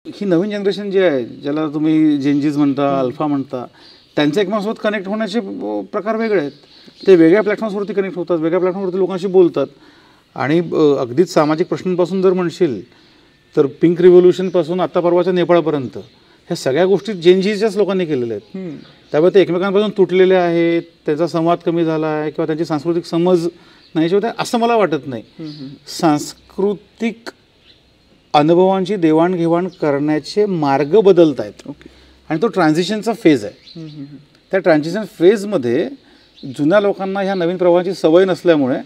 ही नवीन generation जी आहे, ज्याला तुम्ही जेनजीज म्हणता, अल्फा म्हणता, त्यांच्या एकमेकांसोबत कनेक्ट होण्याचे प्रकार वेगळे आहेत. ते वेगळ्या प्लॅटफॉर्म्सवरती कनेक्ट होतात, वेगळ्या प्लॅटफॉर्मवरती लोकांशी बोलतात. आणि अगदीच सामाजिक प्रश्नांपासून जर म्हणशील तर पिंक रिव्होल्यूशनपासून आता परवाच्या नेपाळपर्यंत ह्या सगळ्या गोष्टी जेनजीच्याच लोकांनी केलेल्या आहेत. त्यामुळे ते एकमेकांपासून तुटलेले आहेत, त्याचा संवाद कमी झाला आहे किंवा त्यांची सांस्कृतिक समज नाहीशी होते असं मला वाटत नाही. सांस्कृतिक अनुभवांची देवाणघेवाण करण्याचे मार्ग बदलत आहेत आणि तो ट्रान्झिशनचा फेज आहे. त्या ट्रान्झिशन फेजमध्ये जुन्या लोकांना ह्या नवीन प्रवाहाची सवय नसल्यामुळे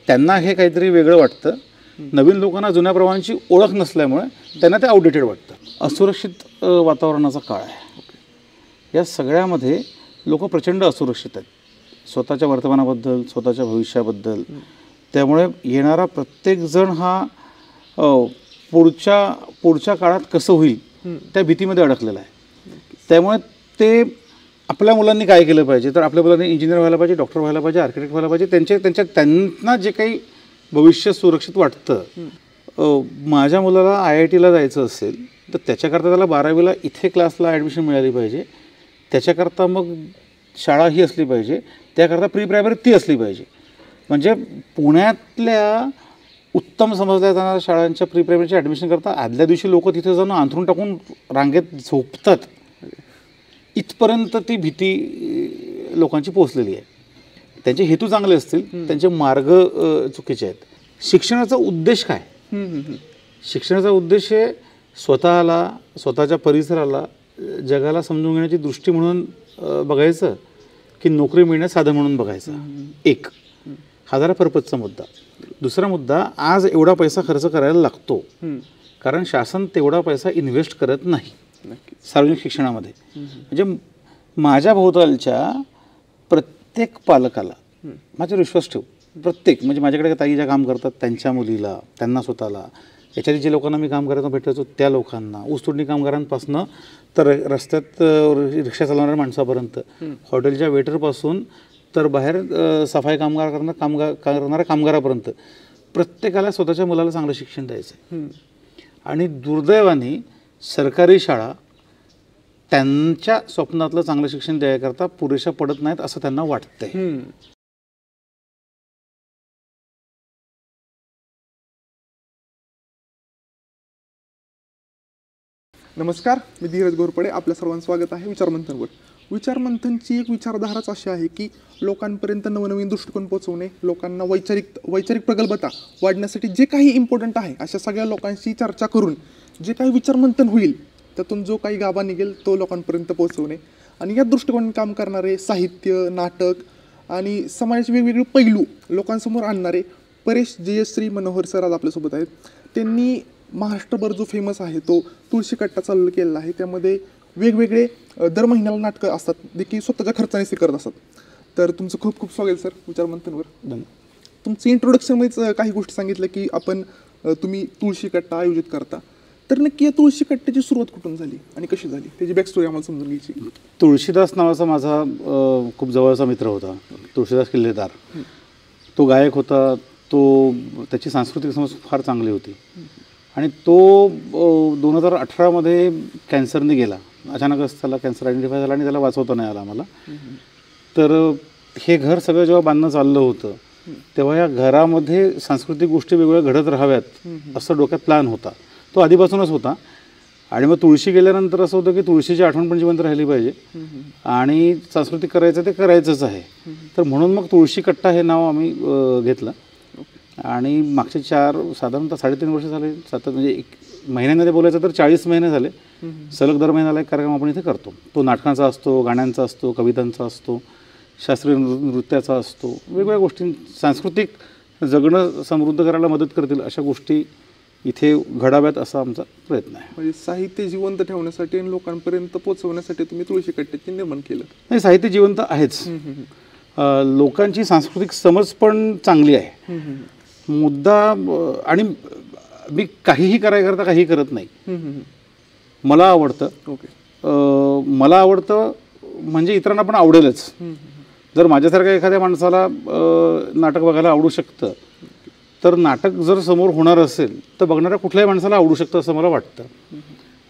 त्यांना हे काहीतरी वेगळं वाटतं. नवीन लोकांना जुन्या प्रवाहांची ओळख नसल्यामुळे त्यांना ते आउटडेटेड वाटतं. असुरक्षित वातावरणाचा काळ आहे. या सगळ्यामध्ये लोक प्रचंड असुरक्षित आहेत स्वतःच्या वर्तमानाबद्दल, स्वतःच्या भविष्याबद्दल. त्यामुळे येणारा प्रत्येकजण हा पुढच्या काळात कसं होईल त्या भीतीमध्ये अडकलेला आहे. त्यामुळे ते आपल्या मुलांनी काय केलं पाहिजे, तर आपल्या मुलांनी इंजिनियर व्हायला पाहिजे, डॉक्टर व्हायला पाहिजे, आर्किटेक्ट व्हायला पाहिजे. त्यांना जे काही भविष्य सुरक्षित वाटतं. माझ्या मुलाला IITला जायचं असेल तर त्याच्याकरता त्याला 12वीला इथे क्लासला ॲडमिशन मिळाली पाहिजे. त्याच्याकरता मग शाळा ही असली पाहिजे, त्याकरता प्री प्रायमरी ती असली पाहिजे. म्हणजे पुण्यातल्या उत्तम समजल्या जाणाऱ्या शाळांच्या प्री प्रायमरीच्या ॲडमिशन करता आदल्या दिवशी लोक तिथे जाऊन अंथरून टाकून रांगेत झोपतात. इथपर्यंत ती भीती लोकांची पोचलेली आहे. त्यांचे हेतू चांगले असतील, त्यांचे मार्ग चुकीचे आहेत. शिक्षणाचा उद्देश काय? शिक्षणाचा उद्देश आहे स्वतःला, स्वतःच्या परिसराला, जगाला समजून घेण्याची दृष्टी म्हणून बघायचं की नोकरी मिळणं साधन म्हणून बघायचं. एक हा जरा पर्पजचा मुद्दा. दुसरा मुद्दा, आज एवढा पैसा खर्च करायला लागतो कारण शासन तेवढा पैसा इन्व्हेस्ट करत नाही सार्वजनिक शिक्षणामध्ये. म्हणजे माझ्या भोवतालच्या प्रत्येक पालकाला माझ्यावर विश्वास ठेव, प्रत्येक, म्हणजे माझ्याकडे ताई ज्या काम करतात त्यांच्या मुलीला, त्यांना स्वतःला, याच्यात जे लोकांना मी काम करायला भेटायचो त्या लोकांना, ऊसतोडणी कामगारांपासून तर रस्त्यात रिक्षा चालवणाऱ्या माणसापर्यंत, हॉटेलच्या वेटरपासून तर बाहेर सफाई करणाऱ्या कामगारापर्यंत प्रत्येकाला स्वतःच्या मुलाला चांगलं शिक्षण द्यायचं. आणि दुर्दैवाने सरकारी शाळा त्यांच्या स्वप्नातलं चांगलं शिक्षण द्यायकरता पुरेशा पडत नाहीत असं त्यांना वाटतंय. नमस्कार, मी धीरज घोरपडे. आपल्या सर्वांचं स्वागत आहे विचारमंथनवर. विचारमंथनची एक विचारधाराच अशी आहे की लोकांपर्यंत नवनवीन दृष्टिकोन पोहोचवणे, लोकांना वैचारिक प्रगल्भता वाढण्यासाठी जे काही इम्पॉर्टंट आहे अशा सगळ्या लोकांशी चर्चा करून जे काही विचारमंथन होईल त्यातून जो काही गाभा निघेल तो लोकांपर्यंत पोहोचवणे. आणि या दृष्टिकोनाने काम करणारे साहित्य, नाटक आणि समाजाचे वेगवेगळे पैलू लोकांसमोर आणणारे परेश जयश्री मनोहर सर आज आपल्यासोबत आहेत. त्यांनी महाराष्ट्रभर जो फेमस आहे तो तुळशी कट्टा चालू केलेला आहे. त्यामध्ये वेगवेगळे दर महिन्याला नाटकं असतात, देखील स्वतःच्या खर्चाने ते करत असतात. तर तुमचं खूप खूप स्वागत सर विचारमंथनवर. तुमचं इंट्रोडक्शनमध्येच काही गोष्टी सांगितल्या की तुम्ही तुळशी कट्टा आयोजित करता. तर नक्की या तुळशी कट्ट्याची सुरुवात कुठून झाली आणि कशी झाली त्याची बॅकस्टोरी आम्हाला समजून घ्यायची. तुळशीदास नावाचा माझा खूप जवळचा मित्र होता, तुळशीदास किल्लेदार. तो गायक होता, त्याची सांस्कृतिक समज फार चांगली होती. आणि तो 2018मध्ये कॅन्सरने गेला. अचानकच त्याला कॅन्सर आयडेंटिफाय झाला आणि त्याला वाचवता नाही आला आम्हाला. तर हे घर सगळं जेव्हा बांधणं चाललं होतं तेव्हा या घरामध्ये सांस्कृतिक गोष्टी वेगवेगळ्या घडत राहाव्यात असं डोक्यात प्लॅन होता. तो आधीपासूनच होता. आणि मग तुळशी गेल्यानंतर असं होतं की तुळशीची आठवण पण जिवंत राहिली पाहिजे आणि सांस्कृतिक करायचं ते करायचंच आहे. तर म्हणून मग तुळशी कट्टा हे नाव आम्ही घेतलं. आणि मागचे साधारणतः 3.5 वर्ष झाले, म्हणजे एक महिन्यामध्ये बोलायचं तर 40 महिने झाले सलग दर महिन्याला एक कार्यक्रम आपण इथे करतो. तो नाटकांचा असतो, गाण्यांचा असतो, कवितांचा असतो, शास्त्रीय नृत्याचा असतो. वेगवेगळ्या गोष्टी सांस्कृतिक जगणं समृद्ध करायला मदत करतील अशा गोष्टी इथे घडाव्यात असा आमचा प्रयत्न आहे. म्हणजे साहित्य जिवंत ठेवण्यासाठी आणि लोकांपर्यंत पोहोचवण्यासाठी तुम्ही तुळशी कट्ट्याचे निर्माण केलं. नाही, साहित्य जिवंत आहेच, लोकांची सांस्कृतिक समज पण चांगली आहे. मुद्दा आणि मी काहीही करायकरता काही करत नाही. मला आवडतं म्हणजे इतरांना पण आवडेलच. जर माझ्यासारख्या एखाद्या माणसाला नाटक बघायला आवडू शकतं तर नाटक जर समोर होणार असेल तर बघणाऱ्या कुठल्याही माणसाला आवडू शकतं असं मला वाटतं.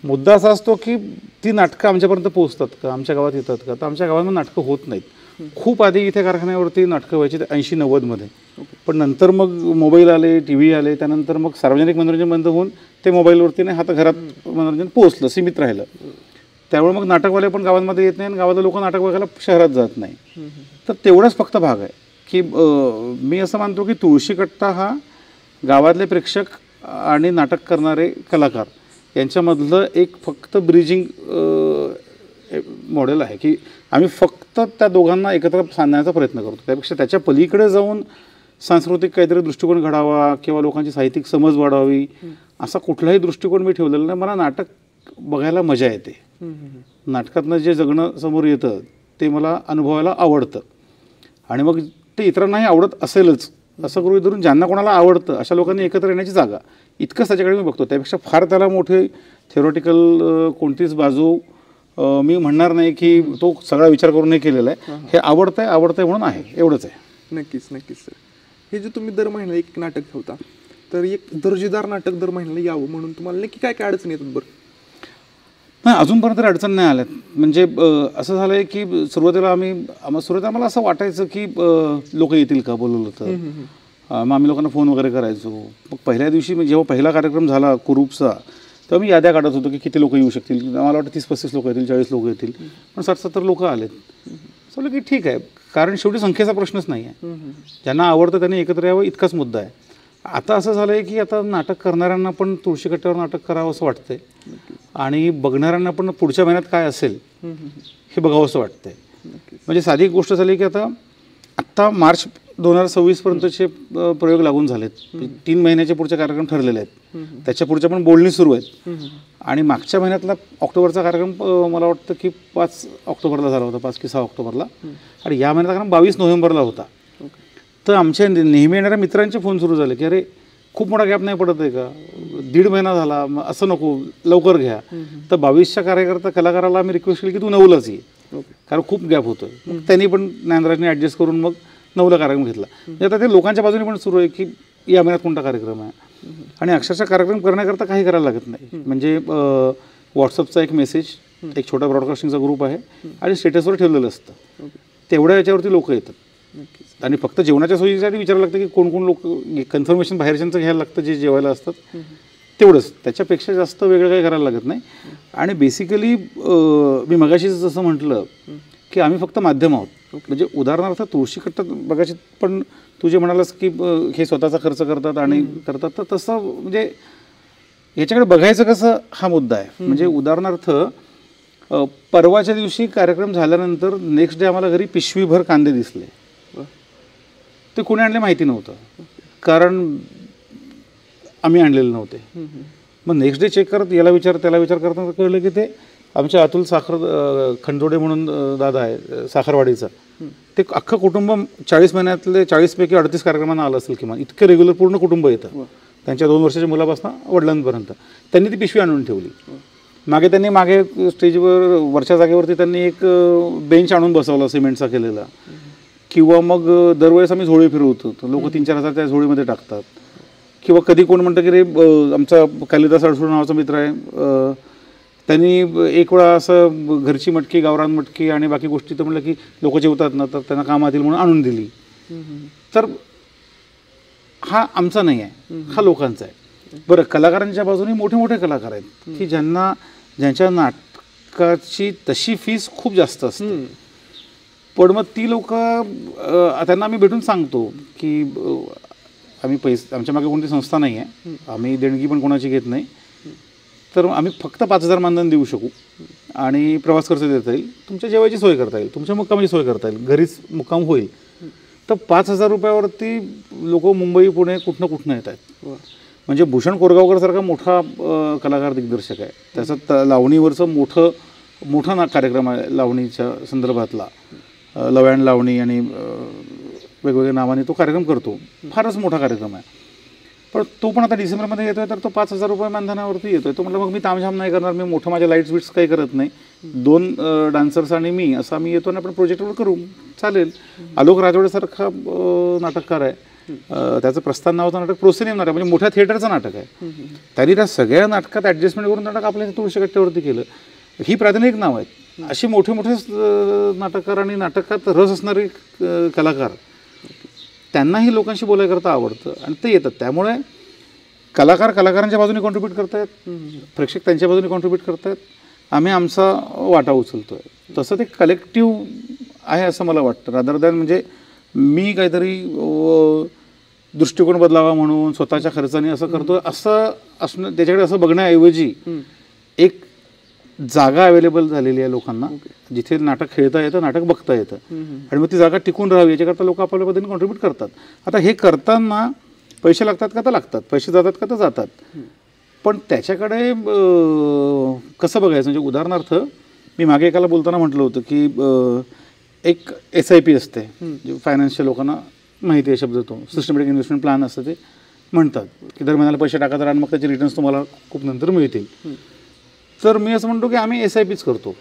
मुद्दा असा असतो की ती नाटकं आमच्यापर्यंत पोहोचतात का, आमच्या गावात येतात का. तर आमच्या गावांमध्ये नाटकं होत नाहीत. खूप आधी इथे कारखान्यावरती नाटकं व्हायची 80-90मध्ये. पण नंतर मग मोबाईल आले, टी व्ही आले, त्यानंतर मग सार्वजनिक मनोरंजन बंद होऊन ते मोबाईलवरती नाही, आता घरात मनोरंजन पोहोचलं, सीमित राहिलं. त्यामुळे मग नाटकवाले पण गावांमध्ये येत नाही आणि गावातले लोक नाटक बघायला शहरात जात नाही. तर तेवढाच फक्त भाग आहे की मी असं मानतो की तुळशीकट्टा हा गावातले प्रेक्षक आणि नाटक करणारे कलाकार यांच्यामधलं एक फक्त ब्रिजिंग मॉडेल आहे की आम्ही फक्त त्या दोघांना एकत्र सांगण्याचा प्रयत्न करतो. त्यापेक्षा त्याच्या पलीकडे जाऊन सांस्कृतिक काहीतरी दृष्टिकोन घडावा किंवा लोकांची साहित्यिक समज वाढवावी असा कुठलाही दृष्टिकोन मी ठेवलेला नाही. मला नाटक बघायला मजा येते. नाटकातनं जे जगणं समोर येतं ते मला अनुभवायला आवडतं आणि मग ते इतरांनाही आवडत असेलच असं गृहीत धरून ज्यांना कोणाला आवडतं अशा लोकांनी एकत्र येण्याची जागा इतकंच त्याच्याकडे मी बघतो. त्यापेक्षा फार त्याला मोठे थेरॉटिकल कोणतीच बाजू मी म्हणणार नाही की तो सगळा विचार करूनही केलेला आहे. हे आवडतंय म्हणून आहे, एवढंच आहे. नक्कीच नक्कीच सर. हे जे तुम्ही दर महिन्याला एक नाटक ठेवता तर एक दर्जेदार नाटक दर महिन्याला यावं म्हणून तुम्हाला नक्की काय काय अडचणी येतात? बरं नाही, अजूनपर्यंत अडचण नाही आल्यात. म्हणजे असं झालं आहे की सुरुवातीला आम्हाला असं वाटायचं की लोक येतील का बोलवलं तर. मग आम्ही लोकांना फोन वगैरे करायचो. मग पहिल्या दिवशी जेव्हा पहिला कार्यक्रम झाला कुरूपचा तेव्हा मी याद्या काढत होतो की किती लोक येऊ शकतील. मला वाटतं 30-35 लोक येतील, 40 लोक येतील. पण 60-70 लोक आलेत. म्हटलं की ठीक आहे, कारण शेवटी संख्येचा प्रश्नच नाही आहे. ज्यांना आवडतं त्यांनी एकत्र यावं इतकाच मुद्दा आहे. आता असं झालं आहे की आता नाटक करणाऱ्यांना पण तुळशीकट्ट्यावर नाटक करावं असं वाटतंय आणि बघणाऱ्यांना पण पुढच्या महिन्यात काय असेल हे बघावं असं वाटतंय. म्हणजे साधी एक गोष्ट झाली की आत्ता मार्च 2026 पर्यंतचे प्रयोग लागून झालेत. 3 महिन्याचे पुढचे कार्यक्रम ठरलेले आहेत. त्याच्या पुढच्या पण बोलणी सुरू आहेत. आणि मागच्या महिन्यातला ऑक्टोबरचा कार्यक्रम मला वाटतं की 5 ऑक्टोबरला झाला होता, 5 की 6 ऑक्टोबरला. आणि या महिन्याचा कार्यक्रम 22 नोव्हेंबरला होता. तर आमच्या नेहमी येणाऱ्या मित्रांचे फोन सुरू झाले की अरे खूप मोठा गॅप नाही पडत आहे का, 1.5 महिना झाला, असं नको, लवकर घ्या. तर 22च्या कलाकाराला आम्ही रिक्वेस्ट केली की तू 9लाच ये, कारण खूप गॅप होतोय. मग त्यांनी पण ज्ञानराजने ॲडजस्ट करून मग 9ला कार्यक्रम घेतला. म्हणजे आता ते लोकांच्या बाजूने पण सुरू आहे की या महिन्यात कोणता कार्यक्रम आहे. आणि अक्षरशः कार्यक्रम करण्याकरता काही करायला लागत नाही. म्हणजे व्हॉट्सअपचा एक मेसेज, एक छोटा ब्रॉडकास्टिंगचा ग्रुप आहे आणि स्टेटसवर ठेवलेलं असतं. तेवढ्या याच्यावरती लोक येतात. आणि फक्त जेवणाच्या सोयीसाठी विचारायला लागतं की कोण कोण लोक, कन्फर्मेशन बाहेरच्यांचं घ्यायला लागतं जे जेवायला असतात तेवढंच. त्याच्यापेक्षा जास्त वेगळं काही करायला लागत नाही. आणि बेसिकली मी मगाशीच जसं म्हटलं की आम्ही फक्त माध्यम आहोत. म्हणजे उदाहरणार्थ तुळशीकट्टा बघायची पण तू जे म्हणालास की हे स्वतःचा खर्च करतात आणि करतात, तर तसं म्हणजे याच्याकडे बघायचं कसं हा मुद्दा आहे. म्हणजे उदाहरणार्थ परवाच्या दिवशी कार्यक्रम झाल्यानंतर नेक्स्ट डे आम्हाला घरी पिशवीभर कांदे दिसले. ते कोणी आणले माहिती नव्हतं, कारण आम्ही आणलेले नव्हते. मग नेक्स्ट डे चेक करत याला विचार त्याला विचार करताना कळलं की ते आमच्या अतुल खंडोडे म्हणून दादा आहे साखरवाडीचा, ते अख्खं कुटुंब 40 महिन्यातले 40 पैकी 38 कार्यक्रमांना आलं असेल किमान. इतकं रेग्युलर पूर्ण कुटुंब येतं त्यांच्या 2 वर्षाच्या मुलापासून वडिलांपर्यंत. त्यांनी ती पिशवी आणून ठेवली. मागे स्टेजवर वरच्या जागेवरती त्यांनी एक बेंच आणून बसवला सिमेंटचा केलेला. किंवा मग दरवेळेस आम्ही झोळी फिरवतो, लोक 3-4 हजार त्या झोळीमध्ये टाकतात. किंवा कधी कोण म्हणतं की रे आमचा कालिदास अडसूळ नावाचा मित्र आहे, त्यांनी एक वेळा असं घरची मटकी, गावरान मटकी आणि बाकी गोष्टी तर म्हटलं की लोक जेवतात ना तर त्यांना कामात येईल म्हणून आणून दिली. तर हा आमचा नाही आहे, हा लोकांचा आहे. बरं, कलाकारांच्या बाजूने मोठे मोठे कलाकार आहेत की ज्यांच्या नाटकाची तशी फीस खूप जास्त असते. पण मग ती लोक त्यांना आम्ही भेटून सांगतो की आम्ही आमच्या मागे कोणती संस्था नाही आहे, आम्ही देणगी पण कोणाची घेत नाही, तर आम्ही फक्त 5,000 मानधन देऊ शकू आणि प्रवास खर्च देता येईल, तुमच्या जेवायची सोय करता येईल, तुमच्या मुक्कामाची सोय करता येईल, घरीच मुक्काम होईल. तर 5,000 रुपयावरती लोक मुंबई पुणे कुठनं येत आहेत. म्हणजे भूषण कोरगावकरसारखा मोठा कलाकार दिग्दर्शक आहे, त्याचं लावणीवरचं मोठा कार्यक्रम आहे लावणीच्या संदर्भातला, लव अँड लावणी आणि वेगवेगळ्या नावाने तो कार्यक्रम करतो. फारच मोठा कार्यक्रम आहे. पण तो पण आता डिसेंबरमध्ये येतोय तर तो 5,000 रुपये मानधनावरती येतोय. तो म्हटलं मग मी तामझाम नाही करणार, मी मोठं माझ्या लाईट्स बिट्स काही करत नाही, 2 डान्सर्स आणि मी असं आम्ही येतो ना आपण प्रोजेक्टवर करू, चालेल. आलोक राजवाडेसारखा नाटककार आहे, त्याचं प्रस्थान नावाचं नाटक प्रोसेनियम नाटक म्हणजे मोठ्या थिएटरचं नाटक आहे. त्यांनी त्या सगळ्या नाटकात ॲडजस्टमेंट करून नाटक आपल्या तुळशी कट्ट्यावरती केलं. ही प्रातिनिधिक नाव आहेत. अशी मोठे मोठे नाटककार आणि नाटकात रस असणारे कलाकार त्यांनाही लोकांशी बोलायकरता आवडतं आणि ते येतात. त्यामुळे कलाकार कलाकारांच्या बाजूने कॉन्ट्रीब्यूट करतायत, प्रेक्षक त्यांच्या बाजूने कॉन्ट्रीब्यूट करतायत, आम्ही आमचा वाटा उचलतोय. तसं ते कलेक्टिव्ह आहे असं मला वाटतं. रादर दॅन म्हणजे मी काहीतरी दृष्टिकोन बदलावा म्हणून स्वतःच्या खर्चाने असं करतोय असं असणं, त्याच्याकडे असं बघण्याऐवजी एक जागा अवेलेबल झालेली आहे लोकांना जिथे नाटक खेळता येतं, नाटक बघता येतं आणि मग ती जागा टिकून राहावी याच्याकरता लोक आपल्या पद्धतीने कॉन्ट्रीब्यूट करतात. आता हे करताना पैसे लागतात का तर लागतात, पैसे जातात का तर जातात, पण त्याच्याकडे कसं बघायचं म्हणजे उदाहरणार्थ मी मागे एकाला बोलताना म्हटलं होतं की एक SIP असते, फायनान्शियल लोकांना माहिती आहे शब्द तो, सिस्टमॅटिक इन्व्हेस्टमेंट प्लॅन असतं. ते म्हणतात की दर महिन्याला पैसे टाका तर आणि मग त्याचे रिटर्न्स तुम्हाला खूप नंतर मिळतील. तर मी असं म्हणतो की आम्ही SIPच करतो,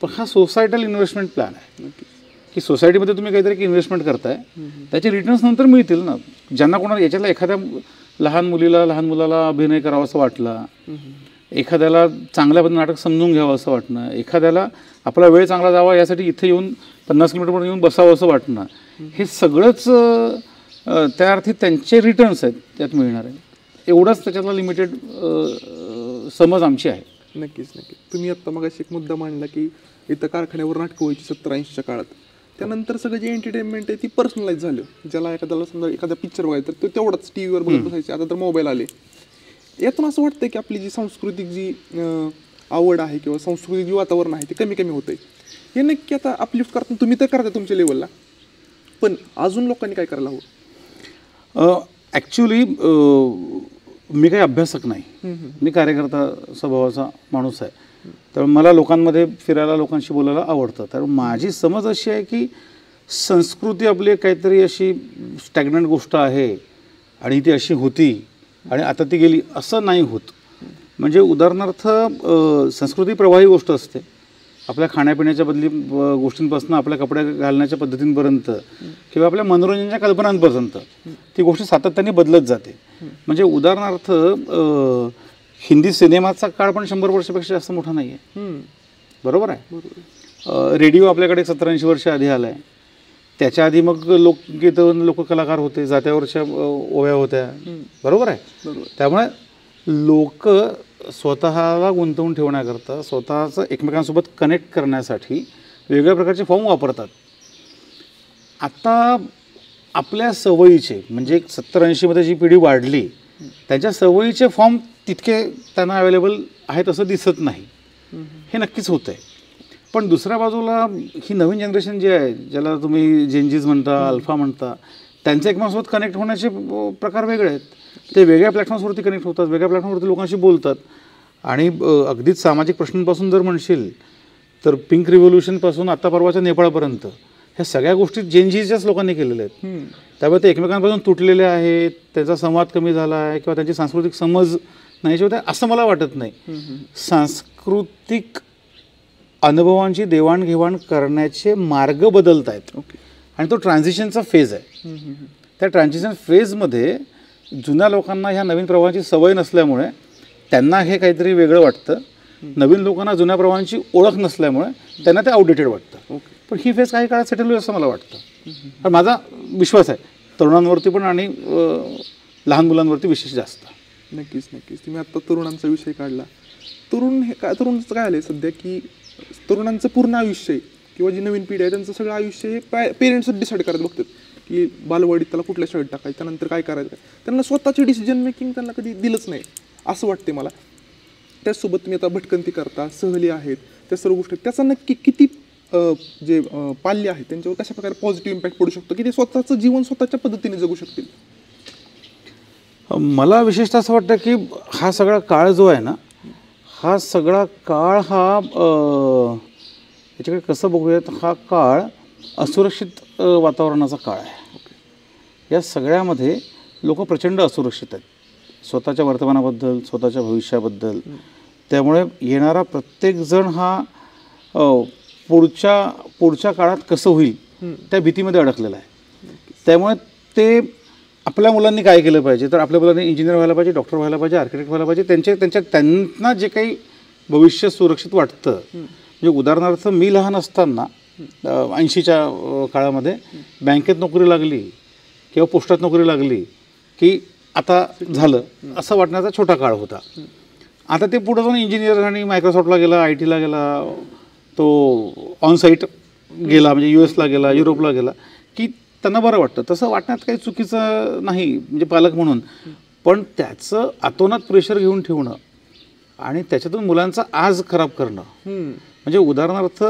पण हा सोसायटल इन्व्हेस्टमेंट प्लॅन आहे की सोसायटीमध्ये तुम्ही काहीतरी इन्व्हेस्टमेंट करताय, त्याचे रिटर्न्स नंतर मिळतील ना. ज्यांना कोणाला याच्यातला एखाद्या लहान मुलाला अभिनय करावा असं वाटला, एखाद्याला चांगल्या पद्धतीने नाटक समजून घ्यावं असं वाटणं, एखाद्याला आपला वेळ चांगला जावा यासाठी इथे येऊन 50 किलोमीटरपर्यंत येऊन बसावं असं वाटणं, हे सगळंच त्या अर्थी त्यांचे रिटर्न्स आहेत त्यात मिळणार आहे. एवढंच त्याच्यातला लिमिटेड समज आमची आहे. नक्कीच. तुम्ही आत्ता मग एक मुद्दा मांडला की इथं कारखान्यावर नाटकं व्हायची 70-80च्या काळात, त्यानंतर सगळं जे एंटरटेनमेंट आहे ती पर्सनलाइज झालं. ज्याला एखाद्याला समजा एखादा पिक्चर बघायचा तर तो तेवढाच TV वर बघत बसायचे, आता तर मोबाईल आले. यातून असं वाटतंय की आपली जी सांस्कृतिक जी आवड आहे किंवा सांस्कृतिक जे वातावरण आहे ते कमी कमी होतंय. हे नक्की आता अपलिफ्ट करताना तुम्ही तर करता तुमच्या लेवलला, पण अजून लोकांनी काय करायला हवं? ॲक्च्युली मी काही अभ्यासक नाही, मी कार्यकर्ता स्वभावाचा माणूस आहे. तर मला लोकांमध्ये फिरायला, लोकांशी बोलायला आवडतं. तर माझी समज अशी आहे की संस्कृती आपली काहीतरी अशी स्टॅग्नंट गोष्ट आहे आणि ती अशी होती आणि आता ती गेली असं नाही होत. म्हणजे उदाहरणार्थ संस्कृती प्रवाही गोष्ट असते. आपल्या खाण्यापिण्याच्या गोष्टींपासून आपल्या कपडे घालण्याच्या पद्धतींपर्यंत किंवा आपल्या मनोरंजनाच्या कल्पनांपर्यंत ती गोष्ट सातत्याने बदलत जाते. म्हणजे उदाहरणार्थ हिंदी सिनेमाचा काळ पण 100 वर्षापेक्षा जास्त मोठा नाही आहे, बरोबर आहे. रेडिओ आपल्याकडे 70-80 वर्ष आधी आला आहे. त्याच्या आधी मग लोककलाकार होते, जात्यावरच्या ओव्या होत्या, बरोबर आहे. त्यामुळे लोक स्वतःला गुंतवून ठेवण्याकरता, स्वतःचं एकमेकांसोबत कनेक्ट करण्यासाठी वेगवेगळ्या प्रकारचे फॉर्म वापरतात. आता आपल्या सवयीचे म्हणजे 70-80मध्ये जी पिढी वाढली त्यांच्या सवयीचे फॉर्म तितके त्यांना अवेलेबल आहेत असं दिसत नाही, हे नक्कीच होतं आहे. पण दुसऱ्या बाजूला ही नवीन जनरेशन जी आहे, ज्याला तुम्ही जेनजीज म्हणता, अल्फा म्हणता, त्यांचे एकमेकांसोबत कनेक्ट होण्याचे प्रकार वेगळे आहेत. ते वेगळ्या प्लॅटफॉर्म्सवरती कनेक्ट होतात, वेगळ्या प्लॅटफॉर्मवरती लोकांशी बोलतात. आणि अगदीच सामाजिक प्रश्नांपासून जर म्हणशील तर पिंक रिव्होल्युशनपासून आता परवाच्या नेपाळपर्यंत ह्या सगळ्या गोष्टी जेनजीच्याच लोकांनी केलेल्या आहेत. त्यामुळे ते एकमेकांपासून तुटलेले आहेत, त्याचा संवाद कमी झाला आहे किंवा त्यांची सांस्कृतिक समज नाहीशी होते असं मला वाटत नाही. सांस्कृतिक अनुभवांची देवाणघेवाण करण्याचे मार्ग बदलत आहेत आणि तो ट्रान्झिशनचा फेज आहे. त्या ट्रान्झिशन फेजमध्ये जुन्या लोकांना ह्या नवीन प्रवाहाची सवय नसल्यामुळे त्यांना हे काहीतरी वेगळं वाटतं, नवीन लोकांना जुन्या प्रवाहांची ओळख नसल्यामुळे त्यांना ते आउटडेटेड वाटतं. पण ही फेज काही काळात सेटल होईल असं मला वाटतं. पण माझा विश्वास आहे तरुणांवरती पण आणि लहान मुलांवरती विशेष जास्त. नक्कीच. तुम्ही आत्ता तरुणांचा विषय काढला. तरुणांचं काय आलं सध्या की तरुणांचं पूर्ण आयुष्य किंवा जी नवीन पिढी आहे त्यांचं सगळं आयुष्य हे पेरेंट्सच डिसाईड करत बघतात की बालवाडीत त्याला कुठल्या शाळेत टाकायचं, त्यानंतर काय करायचं. त्यांना स्वतःची डिसिजन मेकिंग त्यांना कधी दिलंच नाही असं वाटते मला. त्याचसोबत तुम्ही आता भटकंती करता, सहली आहेत, त्या सर्व गोष्टी त्याचा नक्की किती जे पाल्य आहेत त्यांच्यावर कशा प्रकारे पॉझिटिव्ह इम्पॅक्ट पडू शकतो की ते स्वतःचं जीवन स्वतःच्या पद्धतीने जगू शकतील? मला विशेषतः असं वाटतं की हा सगळा काळ जो आहे ना, हा सगळा काळ हा याच्याकडे कसं बघूयात, हा काळ असुरक्षित वातावरणाचा काळ आहे. या सगळ्यामध्ये लोक प्रचंड असुरक्षित आहेत स्वतःच्या वर्तमानाबद्दल, स्वतःच्या भविष्याबद्दल. त्यामुळे येणारा प्रत्येकजण हा पुढच्या काळात कसं होईल त्या भीतीमध्ये अडकलेला आहे. त्यामुळे ते आपल्या मुलांनी काय केलं पाहिजे तर आपल्या मुलांनी इंजिनियर व्हायला पाहिजे, डॉक्टर व्हायला पाहिजे, आर्किटेक्ट व्हायला पाहिजे. त्यांना जे काही भविष्य सुरक्षित वाटतं, म्हणजे उदाहरणार्थ मी लहान असताना 80च्या काळामध्ये बँकेत नोकरी लागली किंवा पोस्टात नोकरी लागली की आता झालं असं वाटण्याचा छोटा काळ होता. आता ते पुढे जाऊन इंजिनियर आणि मायक्रोसॉफ्टला गेला, IT ला गेला, तो ऑनसाईट गेला, म्हणजे US ला गेला, युरोपला गेला की त्यांना बरं वाटतं. तसं वाटण्यात काही चुकीचं नाही म्हणजे पालक म्हणून, पण त्याचं अतोनात प्रेशर घेऊन ठेवणं आणि त्याच्यातून मुलांचा आज खराब करणं. म्हणजे उदाहरणार्थ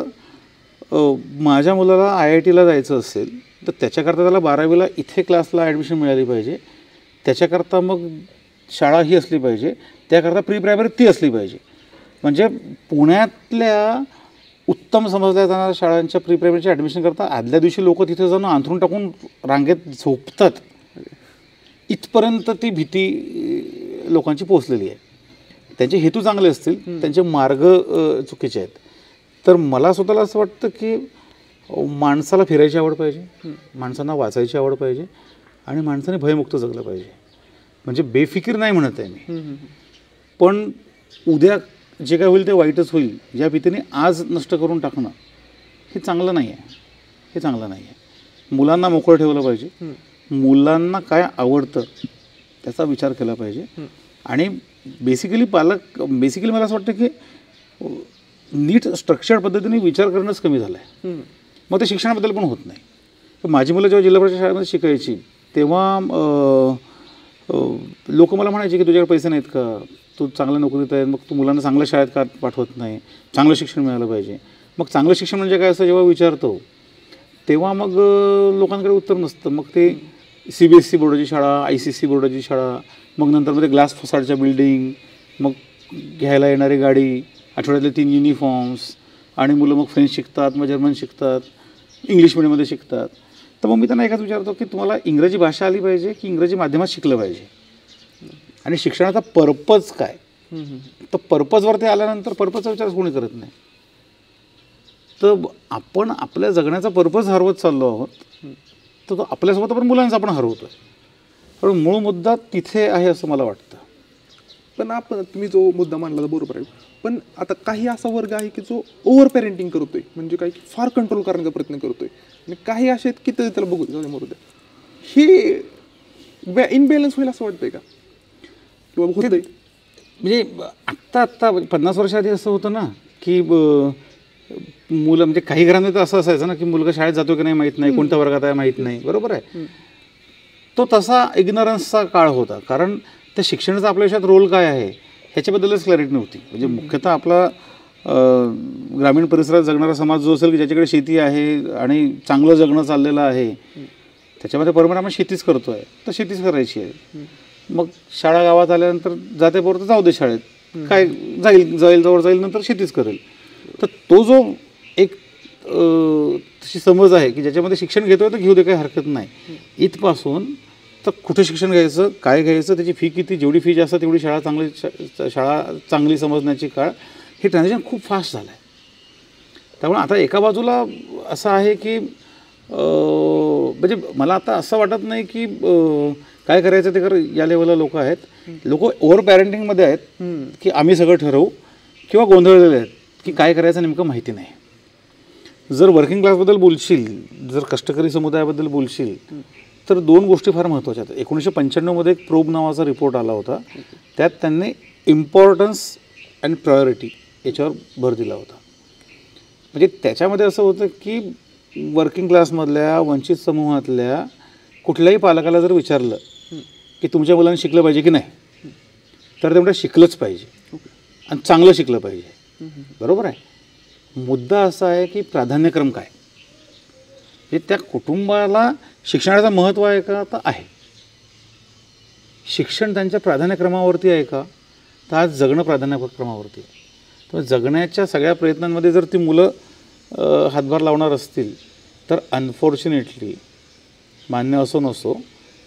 माझ्या मुलाला IIT ला जायचं असेल तर त्याच्याकरता त्याला 12वीला इथे क्लासला ॲडमिशन मिळाली पाहिजे, त्याच्याकरता मग शाळा ही असली पाहिजे, त्याकरता प्री प्रायमरी ती असली पाहिजे. म्हणजे पुण्यातल्या उत्तम समजल्या जाणाऱ्या शाळांच्या प्री प्रायमरीच्या ॲडमिशन करता आदल्या दिवशी लोक तिथे जाऊन अंथरून टाकून रांगेत झोपतात, इथपर्यंत ती भीती लोकांची पोचलेली आहे. त्यांचे हेतू चांगले असतील, त्यांचे मार्ग चुकीचे आहेत. तर मला स्वतःला असं वाटतं की माणसाला फिरायची आवड पाहिजे, माणसांना वाचायची आवड पाहिजे आणि माणसाने भयमुक्त जगलं पाहिजे. म्हणजे बेफिकीर नाही म्हणत आहे मी, पण उद्या जे काय होईल ते वाईटच होईल या भीतीने आज नष्ट करून टाकणं हे चांगलं नाही आहे. हे चांगलं नाही आहे. मुलांना मोकळं ठेवलं पाहिजे, मुलांना काय आवडतं त्याचा विचार केला पाहिजे. आणि बेसिकली मला असं वाटतं की नीट स्ट्रक्चर्ड पद्धतीने विचार करणंच कमी झालं आहे. मग ते शिक्षणाबद्दल पण होत नाही. तर माझी मुलं जेव्हा जिल्हा परिषद शाळेमध्ये शिकायची तेव्हा लोक मला म्हणायचे की तुझ्याकडे पैसे नाहीत का, तू चांगल्या नोकरीत आहे, मग तू मुलांना चांगल्या शाळेत का पाठवत नाही, चांगलं शिक्षण मिळालं पाहिजे. मग चांगलं शिक्षण म्हणजे काय असं जेव्हा विचारतो तेव्हा मग लोकांकडे उत्तर नसतं. मग ते CBSE बोर्डाची शाळा, ICC बोर्डाची शाळा, मग नंतर ग्लास फसाडच्या बिल्डिंग, मग घ्यायला येणारी गाडी, आठवड्यातले 3 युनिफॉर्म्स, आणि मुलं मग फ्रेंच शिकतात, मग जर्मन शिकतात, इंग्लिश मिडियममध्ये शिकतात. तर मग मी त्यांना एकाच विचारतो की तुम्हाला इंग्रजी भाषा आली पाहिजे की इंग्रजी माध्यमात शिकलं पाहिजे, आणि शिक्षणाचा पर्पज काय. तर पर्पजवरती आल्यानंतर पर्पजचा विचार कोणी करत नाही. तर आपण आपल्या जगण्याचा पर्पज हरवत चाललो आहोत, तर तो आपल्यासोबत आपण मुलांचा आपण हरवतो आहे. पण मूळ मुद्दा तिथे आहे असं मला वाटतं. पण तुम्ही जो मुद्दा मांडला बरोबर आहे, पण आता काही असा वर्ग आहे की जो ओव्हर पेरेंटिंग करतोय, म्हणजे काही फार कंट्रोल करण्याचा प्रयत्न करतोय, आणि काही असे आहेत की त्याला बघू द्या. हे इनबॅलन्स होईल असं वाटतंय का किंवा होतंय? म्हणजे आत्ता 50 वर्षाआधी असं होतं ना की मुलं, म्हणजे काही घरांमध्ये तर असं असायचं ना की मुलगा शाळेत जातो की नाही माहीत नाही, कोणत्या वर्गात आहे माहीत नाही, बरोबर आहे. तो तसा इग्नरन्सचा काळ होता, कारण त्या शिक्षणाचा आपल्या आयुष्यात रोल काय आहे ह्याच्याबद्दलच क्लॅरिटी नव्हती. म्हणजे मुख्यतः आपला ग्रामीण परिसरात जगणारा समाज जो असेल की ज्याच्याकडे शेती आहे आणि चांगलं जगणं चाललेलं आहे, त्याच्यामध्ये परंपरा आपण शेतीच करतो आहे, तर शेतीच करायची आहे. मग शाळा गावात आल्यानंतर जाते पोर तर जाऊ दे शाळेत, काय जवळ जाईल नंतर शेतीच करेल. तर तो जो एक तशी समज आहे की ज्याच्यामध्ये शिक्षण घेतोय तर घेऊ दे, काही हरकत नाही, इथपासून तर कुठे शिक्षण घ्यायचं, काय घ्यायचं, त्याची फी किती, जेवढी फी जास्त तेवढी शाळा चांगली समजण्याची काळ, हे ट्रान्झॅक्शन खूप फास्ट झालं आहे. त्यामुळे आता एका बाजूला असं आहे की म्हणजे मला आता असं वाटत नाही की काय करायचं ते कर या लेवलला लोक आहेत. लोक ओव्हर पॅरेंटिंगमध्ये आहेत की आम्ही सगळं ठरवू, किंवा गोंधळलेले आहेत की काय करायचं नेमकं माहिती नाही. जर वर्किंग क्लासबद्दल बोलशील, जर कष्टकरी समुदायाबद्दल बोलशील, तर 2 गोष्टी फार महत्त्वाच्या आहेत. 1995 मध्ये एक प्रोब नावाचा रिपोर्ट आला होता, त्यात त्यांनी इम्पॉर्टन्स अँड प्रायोरिटी याच्यावर भर दिला होता. म्हणजे त्याच्यामध्ये असं होतं की वर्किंग क्लासमधल्या वंचित समूहातल्या कुठल्याही पालकाला जर विचारलं की तुमच्या मुलांनी शिकलं पाहिजे की नाही, तर ते म्हणतात शिकलंच पाहिजे आणि चांगलं शिकलं पाहिजे, बरोबर आहे. मुद्दा असा आहे की प्राधान्यक्रम काय, हे त्या कुटुंबाला शिक्षणाचं महत्त्व आहे का, तर आहे. शिक्षण त्यांच्या प्राधान्यक्रमावरती आहे का, तर आज जगणं प्राधान्यक्रमावरती आहे. तर जगण्याच्या सगळ्या प्रयत्नांमध्ये जर ती मुलं हातभार लावणार असतील तर अनफॉर्च्युनेटली, मान्य असो नसो,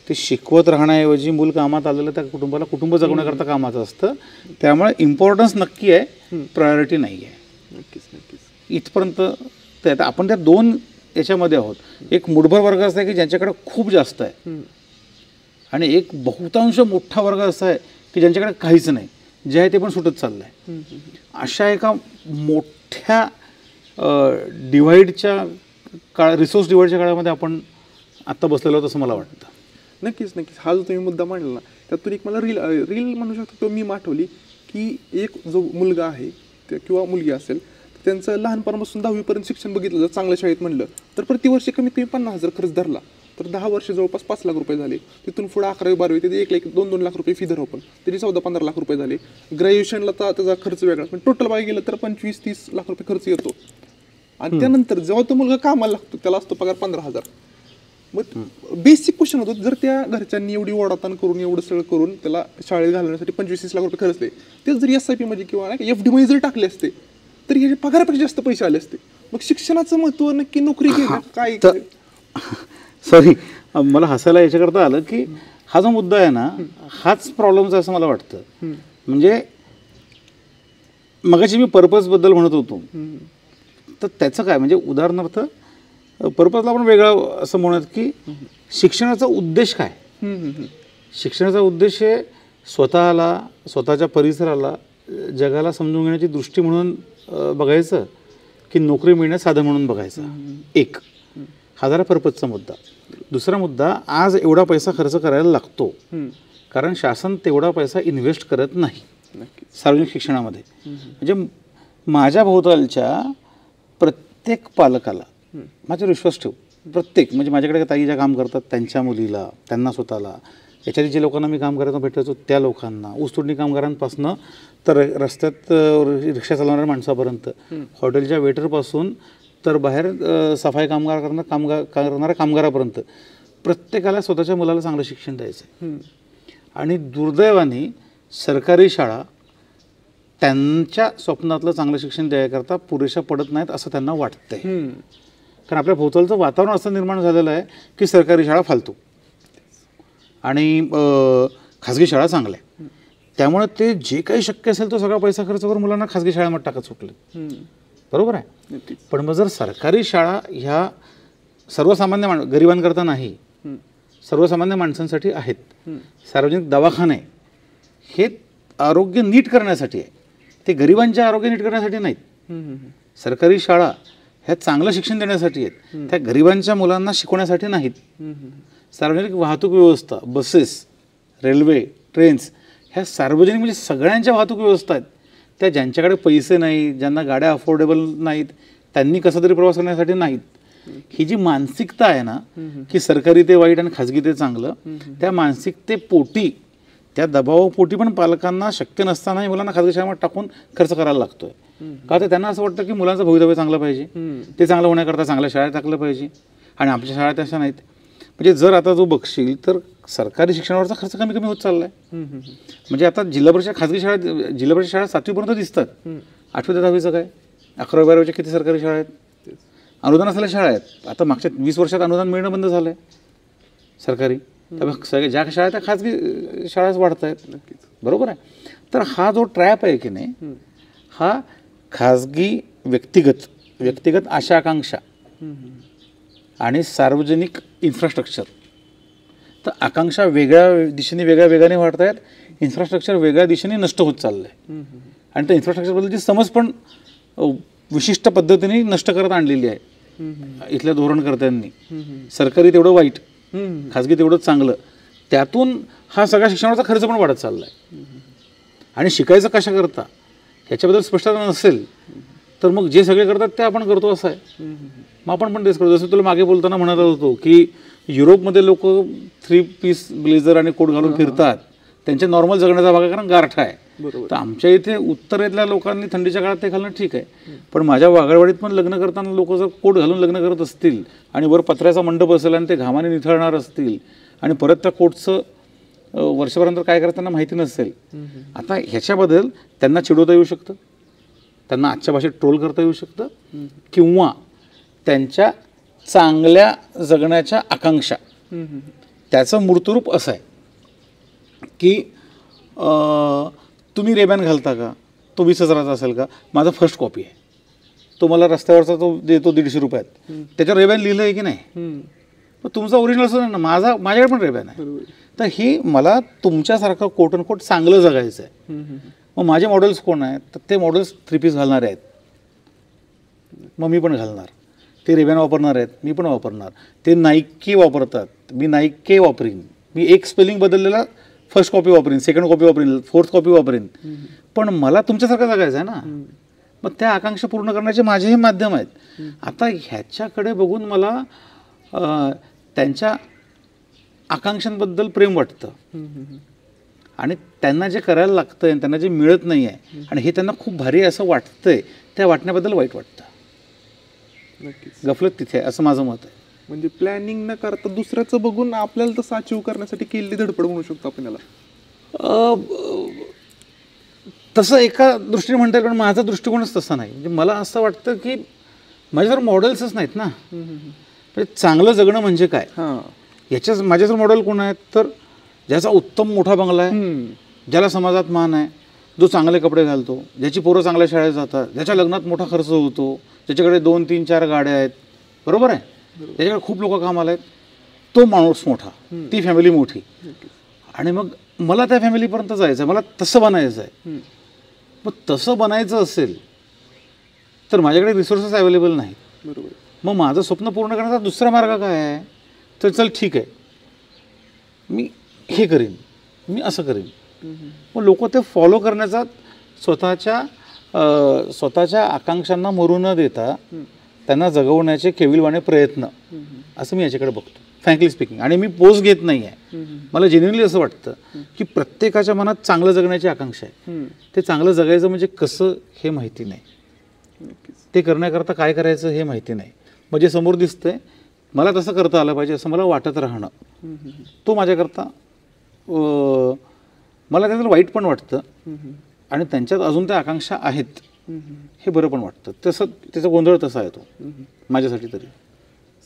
ते शिकवत राहण्याऐवजी मूल कामात आलेलं त्या कुटुंबाला कुटुंब जगण्याकरता कामाचं असतं. त्यामुळे इम्पॉर्टन्स नक्की आहे, प्रायोरिटी नाही आहे. नक्कीच नक्कीच इथपर्यंत ते आता आपण त्या 2 याच्यामध्ये आहोत. एक मुठभर वर्ग असं आहे की ज्यांच्याकडे खूप जास्त आहे, आणि एक बहुतांश मोठा वर्ग असा आहे की ज्यांच्याकडे काहीच नाही, जे आहे ते पण सुटत चाललं आहे. अशा एका मोठ्या डिव्हाइडच्या रिसोर्स डिव्हाइडच्या काळामध्ये आपण आत्ता बसलेलो आहोत असं मला वाटतं. नक्कीच नक्कीच. हा जो तुम्ही मुद्दा मांडला ना, त्यातून एक मला रील म्हणू शकतो किंवा मी आठवली की एक जो मुलगा आहे किंवा मुलगी असेल, त्यांचं लहानपणापासून 10वीपर्यंत शिक्षण बघितलं जर चांगल्या शाळेत म्हणलं तर प्रतिवर्षी कमीत कमी 50,000 खर्च धरला तर 10 वर्ष जवळपास 5 लाख रुपये झाले. तिथून पुढे 11वी 12वी तिथे 1-2 लाख रुपये फी धरू आपण, तरी 14-15 लाख रुपये झाले. ग्रॅज्युएशनला तर त्याचा खर्च वेगळा, पण टोटल बघायला गेलं तर 25-30 लाख रुपये खर्च येतो. आणि त्यानंतर जेव्हा तो मुलगा कामाला लागतो त्याला असतो पगार 15,000. मग बेसिक क्वेश्चन होतो, जर त्या घरच्यांनी एवढी ओढाताण करून एवढं सगळं करून त्याला शाळेत घालण्यासाठी 25-30 लाख रुपये खर्चले, ते जर SIP मध्ये किंवा FD मध्ये जर टाकले असते तर हे पगारापेक्षा जास्त पैसे आले असते. मग शिक्षणाचं महत्व नक्की नोकरी घेणं काय? सॉरी, मला हसायला याच्याकरता आलं की हा जो मुद्दा आहे ना, हाच प्रॉब्लेमचा असं मला वाटतं. म्हणजे मगाशी मी पर्पजबद्दल म्हणत होतो, तर त्याचं काय म्हणजे उदाहरणार्थ पर्पजला आपण वेगळं असं म्हणत की शिक्षणाचा उद्देश काय. शिक्षणाचा उद्देश आहे स्वतःला, स्वतःच्या परिसराला, जगाला समजून घेण्याची दृष्टी म्हणून बघायचं की नोकरी मिळण्यास साधन म्हणून बघायचं. एक हा झाला पर्पजचा मुद्दा. दुसरा मुद्दा, आज एवढा पैसा खर्च करायला लागतो कारण शासन तेवढा पैसा इन्व्हेस्ट करत नाही सार्वजनिक शिक्षणामध्ये. म्हणजे माझ्या भोवतालच्या प्रत्येक पालकाला माझ्यावर विश्वास ठेव, प्रत्येक म्हणजे माझ्याकडे ताई ज्या काम करतात त्यांच्या मुलीला, त्यांना स्वतःला, याच्यात जे लोकांना मी काम करायला भेटायचो त्या लोकांना, ऊसतोडणी कामगारांपासून तर रस्त्यात रिक्षा चालवणाऱ्या माणसापर्यंत, हॉटेलच्या वेटरपासून तर बाहेर सफाई करणाऱ्या कामगारापर्यंत प्रत्येकाला स्वतःच्या मुलाला चांगलं शिक्षण द्यायचं. आणि दुर्दैवाने सरकारी शाळा त्यांच्या स्वप्नातलं चांगलं शिक्षण द्यायकरता पुरेशा पडत नाहीत असं त्यांना वाटतंय. कारण आपल्या भोवतालचं वातावरण असं निर्माण झालेलं आहे की सरकारी शाळा फालतू आणि खाजगी शाळा चांगल्या. त्यामुळे ते जे काही शक्य असेल तो सगळा पैसा खर्च करून मुलांना खाजगी शाळेमध्ये टाकत सुटले. बरोबर आहे. पण मग जर सरकारी शाळा ह्या सर्वसामान्य गरिबांकरता नाही, सर्वसामान्य माणसांसाठी आहेत. सार्वजनिक दवाखाने हे आरोग्य नीट करण्यासाठी आहे, ते गरिबांचे आरोग्य नीट करण्यासाठी नाहीत. सरकारी शाळा ह्या चांगलं शिक्षण देण्यासाठी आहेत, त्या गरिबांच्या मुलांना शिकवण्यासाठी नाहीत. सार्वजनिक वाहतूक व्यवस्था, बसेस, रेल्वे, ट्रेन्स ह्या सार्वजनिक म्हणजे सगळ्यांच्या वाहतूक व्यवस्था आहेत. त्या ज्यांच्याकडे पैसे नाहीत, ज्यांना गाड्या अफोर्डेबल नाहीत, त्यांनी कसा तरी प्रवास करण्यासाठी नाहीत. ही जी मानसिकता आहे ना की सरकारी ते वाईट आणि खाजगी ते चांगलं, त्या मानसिकतेपोटी, त्या दबावापोटी पण पालकांना शक्य नसतानाही मुलांना खाजगी शाळेमध्ये टाकून खर्च करायला लागतोय. का तर त्यांना असं वाटतं की मुलांचं भवितव्य चांगलं पाहिजे, ते चांगलं होण्याकरता चांगल्या शाळेत टाकलं पाहिजे. आणि आमच्या शाळेत अशा नाहीत. म्हणजे जर आता जो बघशील तर सरकारी शिक्षणावरचा खर्च कमी कमी होत चाललाय. म्हणजे आता जिल्हा परिषद खाजगी शाळा 7वीपर्यंत दिसतात, 8वी ते 10वीचं काय, 11वी 12वीच्या किती सरकारी शाळा आहेत, अनुदान असलेल्या शाळा आहेत. आता मागच्या 20 वर्षात अनुदान मिळणं बंद झालं आहे सरकारी. त्यामुळे ज्या शाळा त्या खाजगी शाळाच वाढत आहेत. बरोबर आहे. तर हा जो ट्रॅप आहे की नाही, हा खाजगी व्यक्तिगत आशा आकांक्षा आणि सार्वजनिक इन्फ्रास्ट्रक्चर, तर आकांक्षा वेगळ्या दिशेने वेगाने वाढत आहेत, इन्फ्रास्ट्रक्चर वेगळ्या दिशेने नष्ट होत चाललं आहे. आणि त्या इन्फ्रास्ट्रक्चरबद्दलची समज पण विशिष्ट पद्धतीने नष्ट करत आणलेली आहे इथल्या धोरणकर्त्यांनी. सरकारी तेवढं वाईट, खाजगी तेवढंच चांगलं. त्यातून हा सगळा शिक्षणाचा खर्च पण वाढत चालला आहे. आणि शिकायचं कशा करता ह्याच्याबद्दल स्पष्टता नसेल तर मग जे सगळे करतात ते आपण करतो असं आहे. मग आपण पण तेच करतो. जसं तुला मागे बोलताना म्हणत होतो की युरोपमध्ये लोक 3 पीस ब्लेझर आणि कोट घालून फिरतात, त्यांच्या नॉर्मल जगण्याचा भाग आहे कारण गारठा आहे. तर आमच्या इथे उत्तरेतल्या लोकांनी थंडीच्या काळात ते घालणं ठीक आहे, पण माझ्या वागळवाडीत पण लग्न करताना लोक जर कोट घालून लग्न करत असतील आणि वर पत्र्याचा मंडप असेल आणि ते घामाने निथळणार असतील आणि परत त्या कोटचं वर्षभरानंतर काय करत त्यांना माहिती नसेल, आता ह्याच्याबद्दल त्यांना चिडवता येऊ शकतं, त्यांना आजच्या भाषेत ट्रोल करता येऊ शकतं, किंवा त्यांच्या चांगल्या जगण्याच्या आकांक्षा त्याचं मूर्तरूप असं आहे की तुम्ही रेबॅन घालता का, तो 20,000चा असेल का, माझा फर्स्ट कॉपी आहे, तो मला रस्त्यावरचा तो देतो 150 रुपयात, त्याच्यावर रेबॅन लिहिलं आहे की नाही. मग तुमचा ओरिजिनल असं ना, माझ्याकडे पण रेबॅन आहे. बरोबर. तर ही मला तुमच्यासारखं कोट अँड कोट चांगलं जगायचं आहे. मग माझे मॉडेल्स कोण आहेत? तर ते मॉडेल्स 3 पीस घालणारे आहेत, मग मी पण घालणार. ते रेबॅन वापरणार आहेत, मी पण वापरणार. ते नाईकी वापरतात, मी नाईके वापरीन. मी एक स्पेलिंग बदललेला फर्स्ट कॉपी वापरीन, सेकंड कॉपी वापरीन, फोर्थ कॉपी वापरीन. पण मला तुमच्यासारखं जगायचं आहे ना. मग त्या आकांक्षा पूर्ण करण्याचे माझेही माध्यम आहेत. आता ह्याच्याकडे बघून मला त्यांच्या आकांक्षांबद्दल प्रेम वाटतं आणि त्यांना जे करायला लागतंय आणि त्यांना जे मिळत नाही आहे आणि हे त्यांना खूप भारी आहे असं वाटतंय, त्या वाटण्याबद्दल वाईट वाटतं. नक्कीच. गफलत तिथे आहे असं माझं मत आहे. म्हणजे प्लॅनिंग न करता दुसऱ्याचं बघून आपल्याला तसं अचीव करण्यासाठी केलेली धडपड म्हणू शकतो आपण याला. तसं एका दृष्टीने म्हणता येईल, पण माझा दृष्टिकोनच तसा नाही. म्हणजे मला असं वाटतं की माझ्याजवळ मॉडेल्सच नाहीत ना. म्हणजे चांगलं जगणं म्हणजे काय, याच्याच माझ्याजवळ मॉडेल कोण आहेत? तर ज्याचा उत्तम मोठा बंगला आहे, ज्याला समाजात मान आहे, जो चांगले कपडे घालतो, ज्याची पोरं चांगल्या शाळेत जातात, ज्याच्या लग्नात मोठा खर्च होतो, ज्याच्याकडे 2, 3, 4 गाड्या आहेत, बरोबर आहे, ज्याच्याकडे खूप लोक कामाला आहेत, तो माणूस मोठा, ती फॅमिली मोठी. आणि मग मला त्या फॅमिलीपर्यंत जायचं आहे, मला तसं बनायचं आहे. मग तसं बनायचं असेल तर माझ्याकडे रिसोर्सेस अवेलेबल नाहीत. बरोबर. मग माझं स्वप्न पूर्ण करण्याचा दुसरा मार्ग काय आहे? तर चल ठीक आहे, मी हे करीन, मी असं करीन. मग लोक ते फॉलो करण्याचा स्वतःच्या आकांक्षांना मरू न देता त्यांना जगवण्याचे केविलवाणे प्रयत्न, असं मी याच्याकडे बघतो फ्रँकली स्पीकिंग. आणि मी पोज घेत नाही आहे. मला जेन्युइनली असं वाटतं की प्रत्येकाच्या मनात चांगलं जगण्याची आकांक्षा आहे. ते चांगलं जगायचं म्हणजे कसं हे माहिती नाही, ते करण्याकरता काय करायचं हे माहिती नाही. म्हणजे समोर दिसतंय मला तसं करता आलं पाहिजे असं मला वाटत राहणं, तो माझ्याकरता मला त्याचं वाईट पण वाटतं आणि त्यांच्यात अजून त्या आकांक्षा आहेत हे बरं पण वाटतं. तसं त्याचा गोंधळ तसा आहे तो माझ्यासाठी तरी.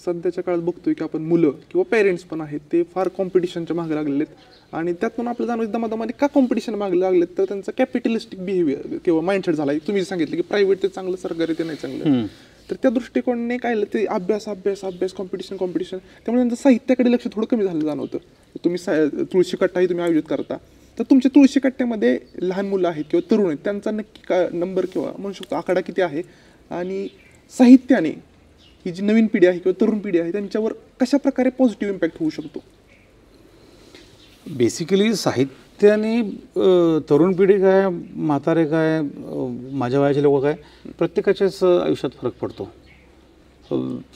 सध्याच्या काळात बघतोय की आपण मुलं किंवा पेरेंट्स पण आहेत ते फार कॉम्पिटिशनच्या मागे लागलेले आहेत आणि त्यातून आपलं जाणवतं दमादमाने का कॉम्पिटिशन मागे लागलेत, तर त्यांचा कॅपिटलिस्टिक बिहेवियर किंवा माइंडसेट झाला आहे. तुम्ही सांगितलं की प्रायव्हेट ते चांगलं, सरकारी ते नाही चांगलं. तर त्या दृष्टिकोनाने काय झालं ते अभ्यास अभ्यास अभ्यास कॉम्पिटिशन कॉम्पिटिशन, त्यामुळे त्यांचं साहित्याकडे लक्ष थोडं कमी झालं जाणवतं. तुम्ही तुळशी कट्टाही तुम्ही आयोजित करता, तर तुमच्या तुळशी कट्ट्यामध्ये लहान मुलं आहेत किंवा तरुण आहेत त्यांचा नक्की का नंबर किंवा म्हणू शकतो आकडा किती आहे, आणि साहित्याने ही जी नवीन पिढी आहे किंवा तरुण पिढी आहे त्यांच्यावर कशा प्रकारे पॉझिटिव्ह इम्पॅक्ट होऊ शकतो? बेसिकली साहित्याने तरुण पिढी काय, म्हातारे काय, माझ्या वयाचे लोक काय, प्रत्येकाच्याच आयुष्यात फरक पडतो.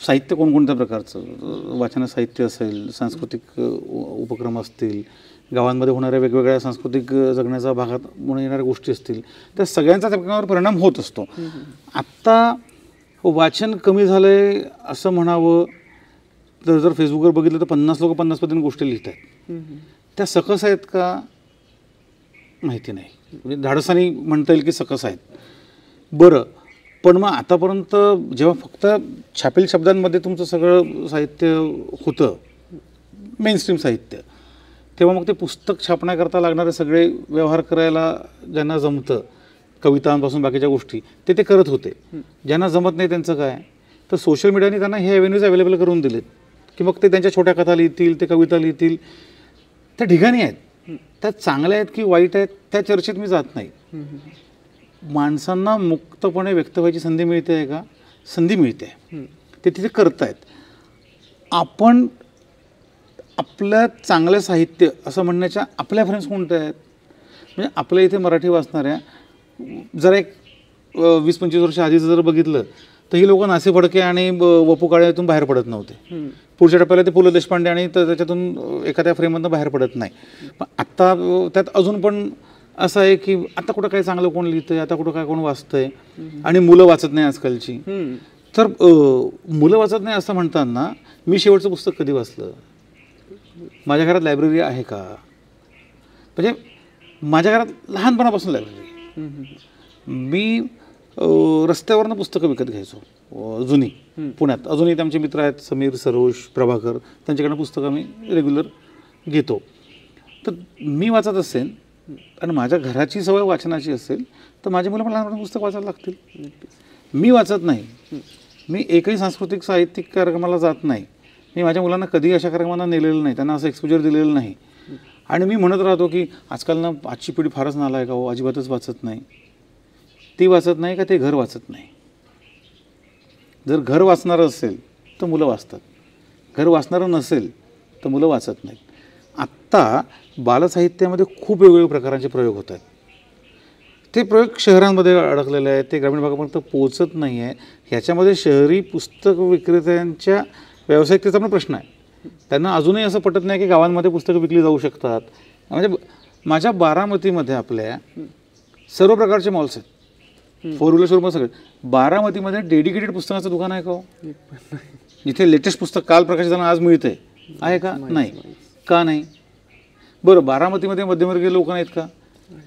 साहित्य कोणकोणत्या प्रकारचं, वाचन साहित्य असेल, सांस्कृतिक उपक्रम असतील, गावांमध्ये होणाऱ्या वेगवेगळ्या सांस्कृतिक जगण्याचा भागात म्हणून येणाऱ्या गोष्टी असतील, त्या सगळ्यांचा त्यावर परिणाम होत असतो. आत्ता वाचन कमी झालं आहे असं म्हणावं तर जर फेसबुकवर बघितलं तर 50 लोक 50 पद्धतीने गोष्टी लिहित आहेत. त्या सकस आहेत का माहिती नाही, म्हणजे धाडसानी म्हणता येईल की सकस आहेत. बरं, पण मग आतापर्यंत जेव्हा फक्त छापील शब्दांमध्ये तुमचं सगळं साहित्य होतं, मेनस्ट्रीम साहित्य, तेव्हा मग ते पुस्तक छापण्याकरता लागणारे सगळे व्यवहार करायला ज्यांना जमतं, कवितांपासून बाकीच्या गोष्टी ते करत होते. ज्यांना जमत नाही त्यांचं काय, तर सोशल मीडियाने त्यांना हे ॲव्हेन्यूज अवेलेबल करून दिलेत की मग ते त्यांच्या छोट्या कथा लिहितील, ते कविता लिहितील. त्या ठिकाणी आहेत, त्या चांगल्या आहेत की वाईट आहेत त्या चर्चेत मी जात नाही. माणसांना मुक्तपणे व्यक्त व्हायची संधी मिळते आहे का? संधी मिळते, ते तिथे करतायत. आपण आपलं चांगलं साहित्य असं म्हणण्याच्या आपल्या फ्रेंड्स कोणत्या आहेत? म्हणजे आपल्या इथे मराठी वाचणाऱ्या जरा एक 20-25 वर्ष आधीचं जर बघितलं तर ही लोक नासे फडके आणि वपू काळ्यातून बाहेर पडत नव्हते. पुढच्या टप्प्याला ते पु ल देशपांडे आणि त्याच्यातून एखाद्या फ्रेममधनं बाहेर पडत नाही. पण आत्ता त्यात अजून पण असं आहे की आता कुठं काय चांगलं कोण लिहितंय, आता कुठं काय कोण वाचतंय, आणि मुलं वाचत नाही आजकालची. तर मुलं वाचत नाही असं म्हणताना मी शेवटचं पुस्तक कधी वाचलं? माझ्या घरात लायब्ररी आहे का? म्हणजे माझ्या घरात लहानपणापासून लायब्ररी. मी रस्त्यावरनं पुस्तकं विकत घ्यायचो जुनी पुण्यात. अजूनही आमचे मित्र आहेत, समीर, सरोज, प्रभाकर, त्यांच्याकडनं पुस्तकं मी रेग्युलर घेतो. तर मी वाचत असेल आणि माझ्या घराची सवय वाचनाची असेल तर माझी मुलं पण लहानपणी पुस्तक वाचायला लागतील. मी वाचत नाही, मी एकही सांस्कृतिक साहित्यिक कार्यक्रमाला जात नाही, मी माझ्या मुलांना कधी अशा कार्यक्रमांना नेलेलं नाही, त्यांना असं एक्सपोजर दिलेलं नाही. आणि मी म्हणत राहतो की आजकाल ना आजची पिढी फारच नालायक आहे, अजिबातच वाचत नाही. ती वाचत नाही का ते घर वाचत नाही. जर घर वाचणारं असेल तर मुलं वाचतात, घर वाचणारं नसेल तर मुलं वाचत नाहीत. आत्ता बालसाहित्यामध्ये खूप वेगवेगळ्या प्रकारांचे प्रयोग होत आहेत. ते प्रयोग शहरांमध्ये अडकलेले आहेत, ते ग्रामीण भागापर्यंत पोहोचत नाही आहे. ह्याच्यामध्ये शहरी पुस्तक विक्रेत्यांच्या व्यावसायिकतेचा पण प्रश्न आहे. त्यांना अजूनही असं पटत नाही की गावांमध्ये पुस्तकं विकली जाऊ शकतात. म्हणजे माझ्या बारामतीमध्ये आपल्या सर्व प्रकारचे मॉल्स आहेत, 4 व्हीलर शोरूम सगळे. बारामतीमध्ये डेडिकेटेड पुस्तकाचं दुकान आहे का हो? जिथे लेटेस्ट पुस्तक काल प्रकाशित झालं आज मिळतंय, आहे का? नाही. का नाही? बरं, बारामतीमध्ये मध्यमवर्गीय लोक नाहीत का?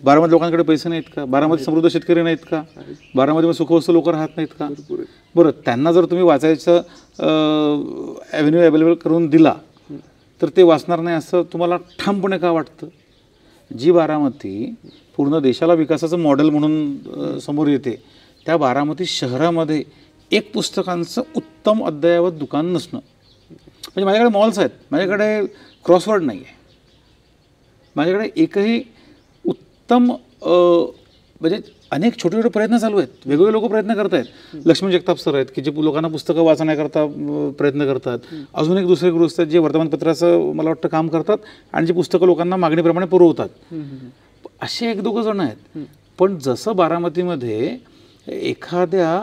बारामती लोकांकडे पैसे नाहीत का? बारामती समृद्ध शेतकरी नाहीत का? बारामतीमध्ये सुखवस्तू लोक राहत नाहीत का? बरं, त्यांना जर तुम्ही वाचायचं ॲव्हेन्यू अवेलेबल करून दिला तर ते वाचणार नाही असं तुम्हाला ठामपणे का वाटतं? जी बारामती पूर्ण देशाला विकासाचं मॉडेल म्हणून समोर येते, त्या बारामती शहरामध्ये एक पुस्तकांचं उत्तम अद्ययावत दुकान नसणं. म्हणजे माझ्याकडे मॉल्स आहेत, माझ्याकडे क्रॉसवर्ड नाही आहे, माझ्याकडे एकही उत्तम म्हणजे अनेक छोटे छोटे प्रयत्न चालू आहेत, वेगवेगळे लोक प्रयत्न करत आहेत. लक्ष्मण जगताप सर आहेत की जे लोकांना पुस्तकं वाचण्याकरता प्रयत्न करतात. अजून एक दुसरे गृहस्थ आहेत जे वर्तमानपत्राचं मला वाटतं काम करतात आणि जी पुस्तकं लोकांना मागणीप्रमाणे पुरवतात. असे 1-2 जण आहेत. पण जसं बारामतीमध्ये एखाद्या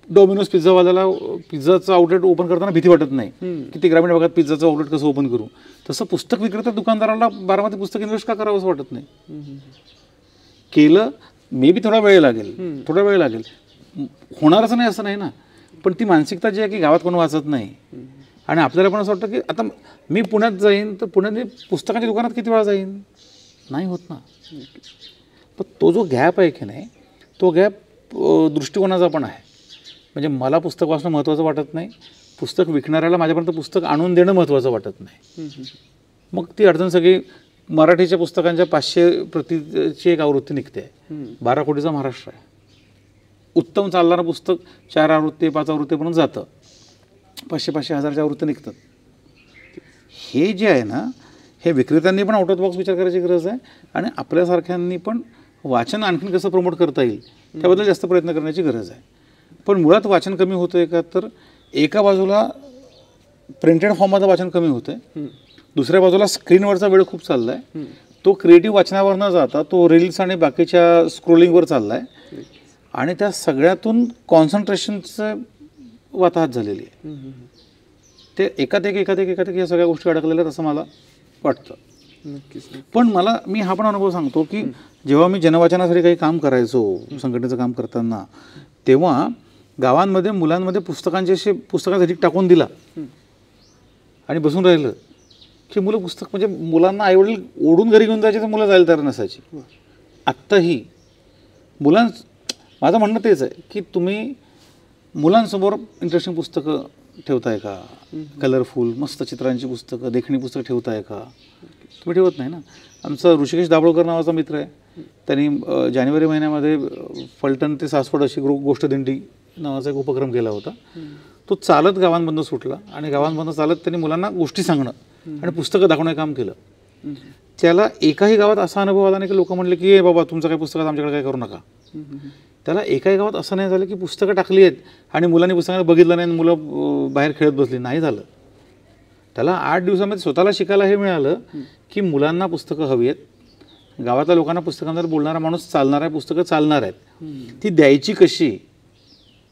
डॉमिनोज पिझ्झावाल्याला पिझ्झाचं आउटलेट ओपन करताना भीती वाटत नाही की ते ग्रामीण भागात पिझ्झाचं आउटलेट कसं ओपन करू, तसं पुस्तक विक्रेता दुकानदाराला बारामती पुस्तक इन्व्हेस्ट का करावं असं वाटत नाही. केलं मे बी थोडा वेळ लागेल, होणारच नाही असं नाही ना. पण ती मानसिकता जी आहे की गावात कोण वाचत नाही आणि आपल्याला पण असं वाटतं की आता मी पुण्यात जाईन तर पुण्यात पुस्तकाच्या दुकानात किती वेळा जाईन, नाही होत ना. पण तो जो गॅप आहे की नाही, तो गॅप दृष्टिकोनाचा पण आहे. म्हणजे मला पुस्तक वाचणं महत्त्वाचं वाटत नाही, पुस्तक विकणाऱ्याला माझ्यापर्यंत पुस्तक आणून देणं महत्त्वाचं वाटत नाही. मग ती अडचण सगळी मराठीच्या पुस्तकांच्या 500 प्रतीची एक आवृत्ती निघते. 12 कोटीचा महाराष्ट्र आहे. उत्तम चालणारं पुस्तक 4 आवृत्ती 5 आवृत्तीपर्यंत जातं, 500-500 हजारच्या आवृत्ती निघतात. हे जे आहे ना, हे विक्रेत्यांनी पण आउट ऑफ बॉक्स विचार करायची गरज आहे आणि आपल्यासारख्यांनी पण वाचन आणखीन कसं प्रमोट करता येईल त्याबद्दल जास्त प्रयत्न करण्याची गरज आहे. पण मुळात वाचन कमी होतं आहे का, तर एका बाजूला प्रिंटेड फॉर्ममध्ये वाचन कमी होतं आहे, दुसऱ्या बाजूला स्क्रीनवरचा वेळ खूप चालला आहे. तो क्रिएटिव्ह वाचनावर न जाता तो रील्स आणि बाकीच्या स्क्रोलिंगवर चालला आहे आणि त्या सगळ्यातून कॉन्सन्ट्रेशनचं वाताहत झालेली आहे. ते एकात एक या सगळ्या गोष्टी अडकलेल्या आहेत असं मला वाटतं. पण मी हा पण अनुभव सांगतो की जेव्हा मी जनवाचनासाठी काही काम करायचो, संघटनेचं काम करताना, तेव्हा गावांमध्ये मुलांमध्ये पुस्तकांचा टाकून दिला आणि बसून राहिलं की मुलं पुस्तक म्हणजे मुलांना आईवडील ओढून घरी घेऊन जायचे तर मुलं जायला तयार नसायची. आत्ताही माझं म्हणणं तेच आहे की तुम्ही मुलांसमोर इंटरेस्टिंग पुस्तकं ठेवताय का, कलरफुल मस्त चित्रांची पुस्तकं, देखणी पुस्तकं ठेवताय का? तुम्ही ठेवत नाही ना. आमचा ऋषिकेश दाभोळकर नावाचा मित्र आहे, त्यांनी जानेवारी महिन्यामध्ये फलटण ते सासवड अशी गोष्टदिंडी नावाचा एक उपक्रम केला होता. तो चालत गावांमधून सुटला आणि गावांमधून चालत त्यांनी मुलांना गोष्टी सांगणं आणि पुस्तकं दाखवणं काम केलं. त्याला एकाही गावात असा अनुभव आला नाही की लोक म्हणले की बाबा तुमचं काही पुस्तकात आमच्याकडे काय करू नका. त्याला एकाही गावात असं नाही झालं की पुस्तकं टाकली आहेत आणि मुलांनी पुस्तकाला बघितलं नाही आणि मुलं बाहेर खेळत बसली, नाही झालं. त्याला 8 दिवसामध्ये स्वतःला शिकायला हे मिळालं की मुलांना पुस्तकं हवी आहेत, गावातल्या लोकांना पुस्तकांवर बोलणारा माणूस चालणार आहे, पुस्तकं चालणार आहेत, ती द्यायची कशी,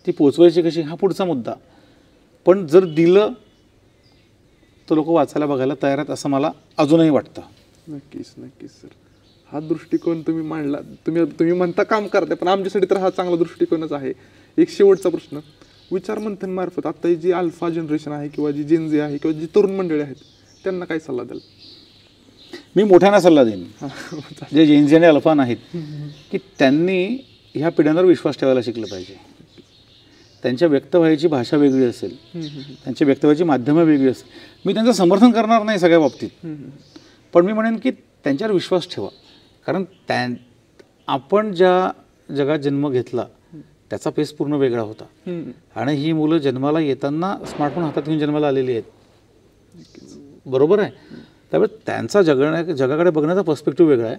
ती पोचवायची कशी हा पुढचा मुद्दा. पण जर दिलं तर लोक वाचायला बघायला तयार आहेत असं मला अजूनही वाटतं. नक्कीच सर, हा दृष्टिकोन तुम्ही मांडला. तुम्ही म्हणता काम करताय, पण आमच्यासाठी तर हा चांगला दृष्टिकोनच आहे. एक शेवटचा प्रश्न, विचारमंथन मार्फत आता जी अल्फा जनरेशन आहे किंवा जी जेनझी आहे किंवा जी तरुण मंडळी आहेत त्यांना काय सल्ला द्याल? मी मोठ्यानं सल्ला देईन जे जेनझी आणि अल्फा नाहीत की त्यांनी ह्या पिढ्यांवर विश्वास ठेवायला शिकलं पाहिजे. त्यांच्या व्यक्त व्हायची भाषा वेगळी असेल, त्यांच्या व्यक्त व्हायची माध्यमं वेगळी असेल. मी त्यांचं समर्थन करणार नाही सगळ्या बाबतीत, पण मी म्हणेन की त्यांच्यावर विश्वास ठेवा. कारण आपण ज्या जगात जन्म घेतला त्याचा पेस पूर्ण वेगळा होता. आणि ही मुलं जन्माला येताना स्मार्टफोन हातात घेऊन जन्माला आलेली आहेत, बरोबर आहे. त्यामुळे त्यांचा जगाकडे बघण्याचा पर्स्पेक्टिव्ह वेगळा आहे.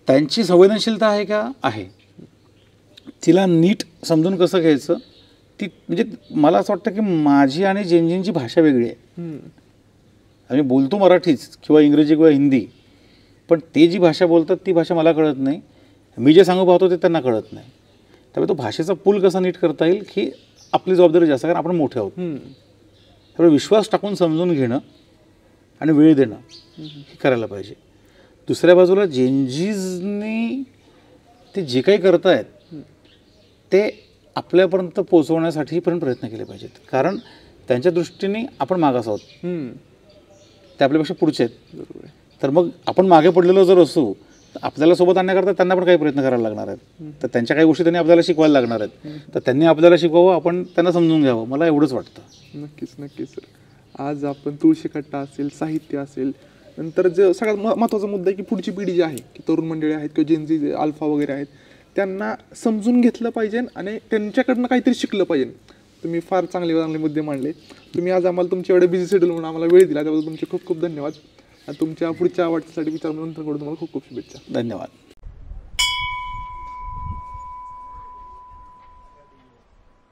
त्यांची संवेदनशीलता आहे का? आहे. तिला नीट समजून कसं घ्यायचं ती, म्हणजे मला असं वाटतं की माझी आणि जेनजींची भाषा वेगळी आहे. आम्ही बोलतो मराठीच किंवा इंग्रजी किंवा हिंदी, पण ते जी भाषा बोलतात ती भाषा मला कळत नाही, मी जे सांगू पाहतो ते त्यांना कळत नाही. त्यामुळे तो भाषेचा पूल कसा नीट करता येईल ही आपली जबाबदारी जास्त, कारण आपण मोठे आहोत. त्यामुळे विश्वास टाकून समजून घेणं आणि वेळ देणं हे करायला पाहिजे. दुसऱ्या बाजूला जेनजीजनी ते जे काही करत आहेत ते आपल्यापर्यंत पोहोचवण्यासाठी पण प्रयत्न केले पाहिजेत, कारण त्यांच्या दृष्टीने आपण मागास आहोत, ते आपल्यापेक्षा पुढचे आहेत. बरोबर. तर मग आपण मागे पडलेलो जर असू तर आपल्याला सोबत आणण्याकरता त्यांना पण काही प्रयत्न करायला लागणार आहेत. तर त्यांच्या काही गोष्टी त्यांनी आपल्याला शिकवायला लागणार आहेत, तर त्यांनी आपल्याला शिकवावं, आपण त्यांना समजून घ्यावं, मला एवढंच वाटतं. नक्कीच सर. आज आपण तुळशी कट्टा असेल, साहित्य असेल, नंतर जे सगळ्यात महत्त्वाचा मुद्दा आहे की पुढची पिढी जी आहे की तरुण मंडळी आहेत किंवा जेनजी अल्फा वगैरे आहेत, त्यांना समजून घेतलं पाहिजे आणि त्यांच्याकडनं काहीतरी शिकलं पाहिजे. तुम्ही फार चांगले मुद्दे मांडले. तुम्ही आज आम्हाला तुमच्या एवढ्या बिझी शेड्यूल म्हणून आम्हाला वेळ दिला, त्याबद्दल तुमचे खूप खूप धन्यवाद. तुमच्या पुढच्या वाटचालीसाठी विचारमंथनकडून तुम्हाला खूप खूप शुभेच्छा. धन्यवाद.